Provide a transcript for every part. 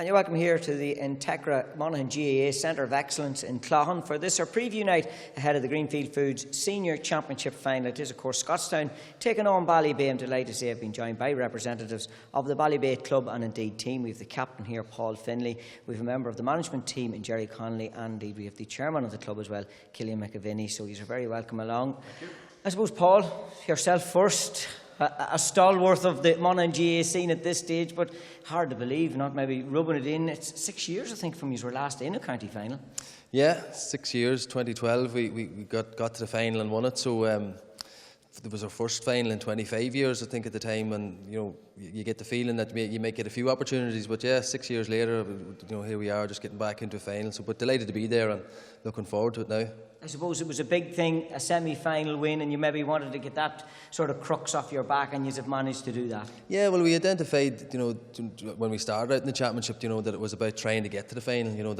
And you're welcome here to the Integra Monaghan GAA Centre of Excellence in Cloughan for this, our preview night ahead of the Greenfield Foods Senior Championship Final. It is, of course, Scotstown taking on Ballybay. I'm delighted to say I've been joined by representatives of the Ballybay club and indeed team. We have the captain here, Paul Finlay. We have a member of the management team in Jerry Connolly, and indeed we have the chairman of the club as well, Mc Caffrey. So you're very welcome along. Thank you. I suppose, Paul, yourself first. A stalwart of the Monaghan GAA scene at this stage, but hard to believe, not maybe rubbing it in. It's 6 years, I think, from you were last in a county final. Yeah, 6 years, 2012, we got to the final and won it. So it was our first final in 25 years, I think, at the time, and you get the feeling that you might get a few opportunities, but yeah, 6 years later, here we are, just getting back into a final. So, but delighted to be there and looking forward to it now. I suppose it was a big thing, a semi-final win, and you maybe wanted to get that sort of crux off your back, and you've managed to do that. Yeah, well, we identified, when we started out in the championship, that it was about trying to get to the final.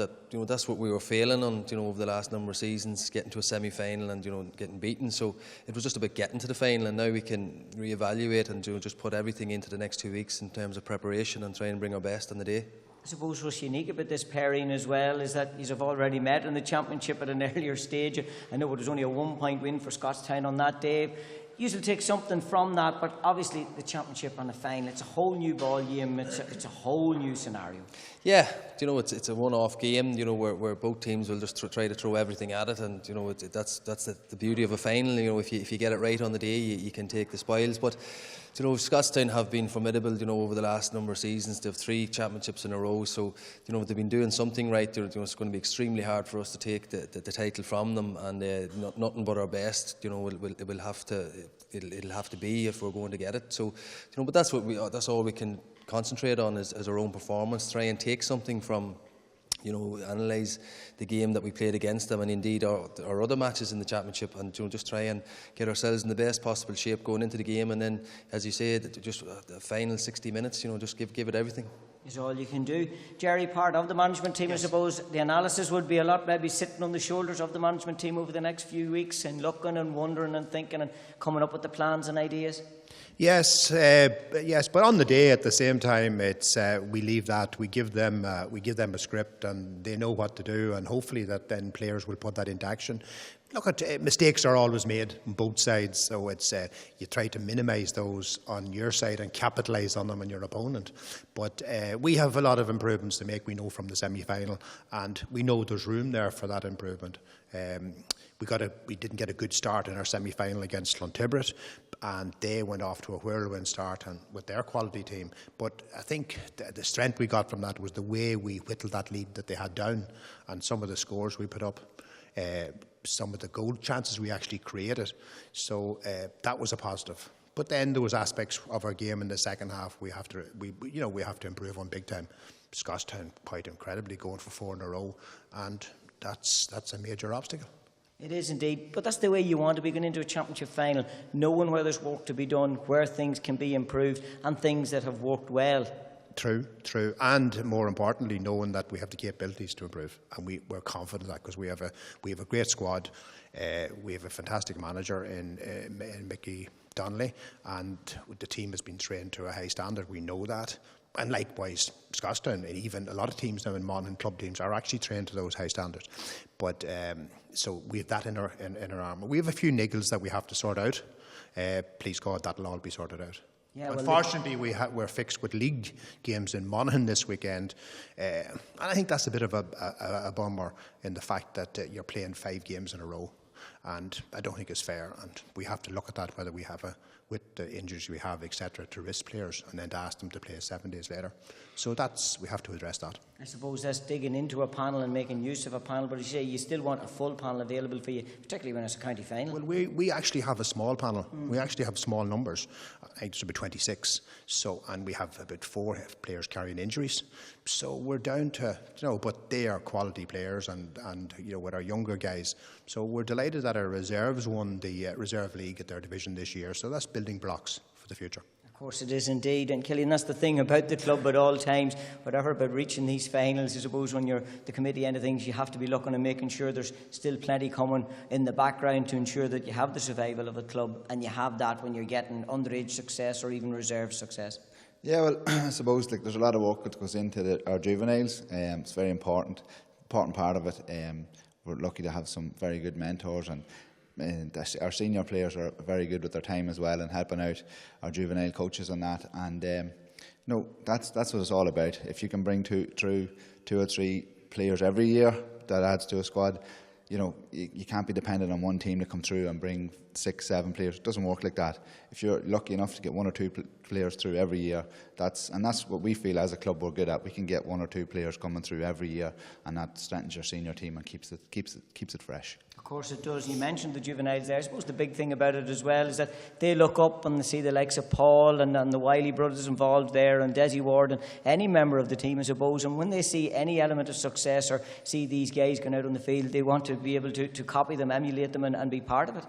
That's what we were failing on, over the last number of seasons, getting to a semi-final and getting beaten. So it was just about getting to the final, and now we can reevaluate and just put everything into the next 2 weeks in terms of preparation and try and bring our best on the day. I suppose what's unique about this pairing as well is that you've already met in the championship at an earlier stage. I know it was only a 1 point win for Scotstown on that day. You will take something from that, but obviously the championship and the final, it's a whole new ball game, it's a whole new scenario. Yeah, it's a one-off game, where both teams will just try to throw everything at it, and that's the beauty of a final. If you get it right on the day, you can take the spoils. But Scotstown have been formidable, over the last number of seasons. They have 3 championships in a row, so they've been doing something right. It's going to be extremely hard for us to take the title from them, and nothing but our best. It'll have to be if we're going to get it. So, but that's all we can concentrate on is our own performance. Try and take something from, analyse the game that we played against them, and indeed our other matches in the championship, and just try and get ourselves in the best possible shape going into the game. And then, as you said, just the final 60 minutes, just give it everything. Is all you can do. Jerry, part of the management team, yes. I suppose the analysis would be a lot maybe sitting on the shoulders of the management team over the next few weeks and looking and wondering and thinking and coming up with the plans and ideas. Yes, but on the day at the same time, it's we leave that, we give them a script, and they know what to do, and hopefully that then players will put that into action. Look, mistakes are always made on both sides, so it's you try to minimise those on your side and capitalise on them on your opponent. But we have a lot of improvements to make. We know from the semi-final, and we know there's room there for that improvement. We didn't get a good start in our semi-final against Clontibret, and they went off to a whirlwind start and with their quality team. But I think the strength we got from that was the way we whittled that lead that they had down, and some of the scores we put up. Some of the goal chances we actually created, so that was a positive. But then there was aspects of our game in the second half we have to improve on big time. Scotstown quite incredibly going for 4 in a row, and that's a major obstacle. It is indeed, but that's the way you want to be going into a championship final, knowing where there's work to be done, where things can be improved, and things that have worked well. True, and more importantly, knowing that we have the capabilities to improve, and we're confident of that because we have a great squad. We have a fantastic manager in Mickey Donnelly, and the team has been trained to a high standard. We know that, and likewise, Scotstown, and even a lot of teams now in Monaghan club teams are actually trained to those high standards. But so we have that in our armour. We have a few niggles that we have to sort out. Please God, that'll all be sorted out. Yeah, unfortunately, we're fixed with league games in Monaghan this weekend, and I think that's a bit of a bummer in the fact that you're playing 5 games in a row, and I don't think it's fair. And we have to look at that, whether we have with the injuries we have, etc., to risk players and then to ask them to play 7 days later. So we have to address that. I suppose that's digging into a panel and making use of a panel, but you still want a full panel available for you, particularly when it's a county final. Well, we actually have a small panel. We actually have small numbers. I think it's about 26. And we have about 4 players carrying injuries. So we're down to, but they are quality players and with our younger guys. So we're delighted that our reserves won the Reserve League at their division this year. So that's building blocks for the future. Of course it is indeed, and Killian, that's the thing about the club at all times, whatever about reaching these finals. I suppose when you're the committee end of things, you have to be looking and making sure there's still plenty coming in the background to ensure that you have the survival of the club, and you have that when you're getting underage success or even reserve success. Yeah, well, I suppose like there's a lot of work that goes into our juveniles. It's very important part of it. We're lucky to have some very good mentors, and our senior players are very good with their time as well and helping out our juvenile coaches on that. And no, that's what it's all about. If you can bring through 2 or 3 players every year, that adds to a squad. You know, you can't be dependent on one team to come through and bring 6, 7 players. It doesn't work like that. If you're lucky enough to get 1 or 2 players through every year, that's what we feel as a club we're good at. We can get 1 or 2 players coming through every year, and that strengthens your senior team and keeps it fresh. Of course it does. You mentioned the juveniles there. I suppose the big thing about it as well is that they look up and they see the likes of Paul and the Wiley brothers involved there, and Desi Ward and any member of the team, I suppose. And when they see any element of success or see these guys going out on the field, they want to be able to copy them, emulate them, and be part of it.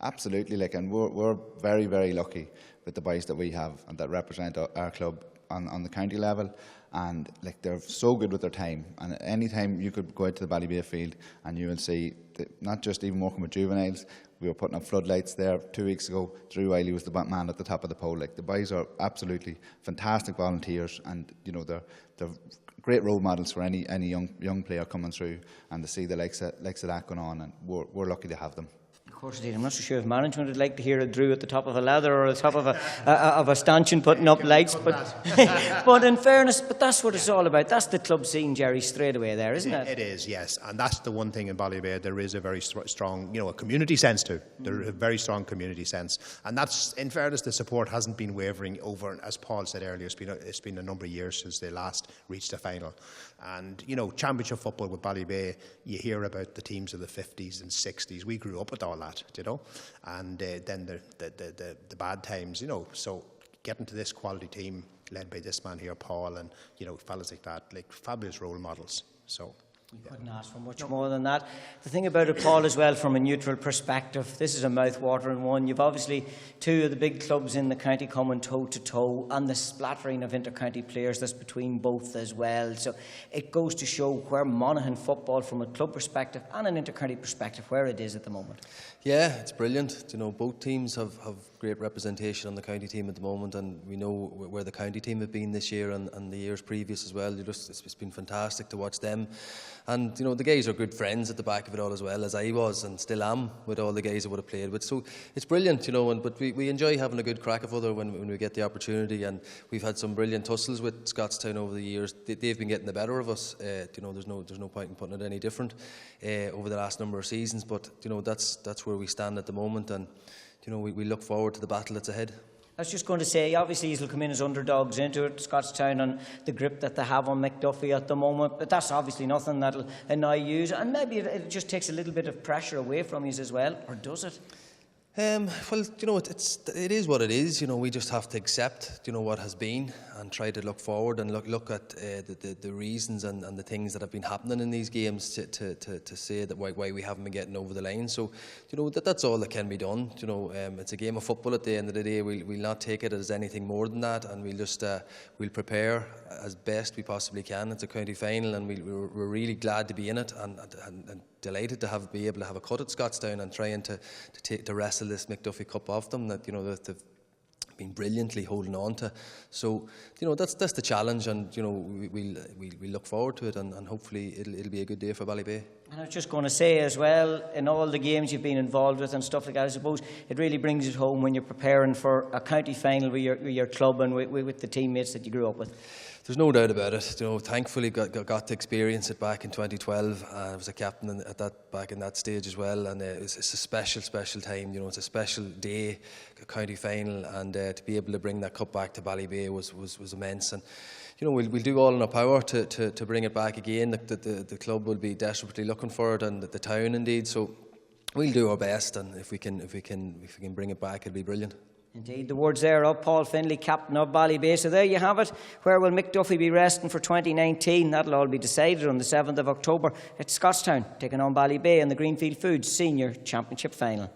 Absolutely, and we're very, very lucky with the boys that we have and that represent our club on the county level. And they're so good with their time, and any time you could go out to the Ballybay field and you will see that, not just even working with juveniles. We were putting up floodlights there 2 weeks ago. Drew Wiley was the man at the top of the pole. The boys are absolutely fantastic volunteers, and you know they're great role models for any young player coming through, and to see the likes of that going on, and we're lucky to have them. Of course indeed. I'm not so sure if management would like to hear a Drew at the top of a ladder or at the top of a stanchion putting up lights, but in fairness, but that's what it's all about. That's the club scene, Jerry, straight away there, isn't it? It is, yes, and that's the one thing in Ballybay. There is a very strong, a community sense too. There is a very strong community sense, and that's, in fairness, the support hasn't been wavering over. As Paul said earlier, it's been a number of years since they last reached a final, and championship football with Ballybay, you hear about the teams of the 50s and 60s. We grew up with all that. And then the bad times, so getting to this quality team led by this man here, Paul, and fellas like that, fabulous role models. So we couldn't ask for much more than that. The thing about it, Paul, as well, from a neutral perspective, this is a mouth-watering one. You've obviously 2 of the big clubs in the county coming toe-to-toe, and the splattering of inter-county players that's between both as well. So it goes to show where Monaghan football, from a club perspective and an inter-county perspective, where it is at the moment. Yeah, it's brilliant. Both teams have great representation on the county team at the moment, and we know where the county team have been this year and the years previous as well. It's been fantastic to watch them. And, the guys are good friends at the back of it all as well, as I was and still am with all the guys I would have played with. So it's brilliant, but we enjoy having a good crack of other when we get the opportunity. And we've had some brilliant tussles with Scotstown over the years. They've been getting the better of us. There's no point in putting it any different over the last number of seasons. But, that's where we stand at the moment. And, we look forward to the battle that's ahead. I was just going to say, obviously he'll come in as underdogs into it, Scotstown, and the grip that they have on McDuffie at the moment, but that's obviously nothing that'll annoy you, and maybe it just takes a little bit of pressure away from you as well, or does it? Well, it is what it is. We just have to accept, what has been, and try to look forward and look at the reasons and the things that have been happening in these games to say that why we haven't been getting over the line. So, that's all that can be done. It's a game of football at the end of the day. We'll not take it as anything more than that, and we'll just we'll prepare as best we possibly can. It's a county final, and we're really glad to be in it, and delighted to be able to have a cut at Scotstown and trying to wrestle this McDuffie Cup off them that that they've been brilliantly holding on to. So that's the challenge, and we look forward to it, and hopefully it'll be a good day for Ballybay. And I was just going to say as well, in all the games you've been involved with and stuff like that, I suppose it really brings it home when you're preparing for a county final with your club and with the teammates that you grew up with. There's no doubt about it. Thankfully got to experience it back in 2012. I was a captain back in that stage as well, and it's a special time. It's a special day, a county final, and to be able to bring that cup back to Ballybay was immense. And we'll do all in our power to bring it back again. The club will be desperately looking for it, and the town indeed. So we'll do our best, and if we can bring it back, it'll be brilliant. Indeed, the words there of Paul Finlay, captain of Ballybay. So there you have it. Where will Mick Duffy be resting for 2019? That'll all be decided on the 7th of October at Scotstown, taking on Ballybay in the Greenfield Foods Senior Championship Final.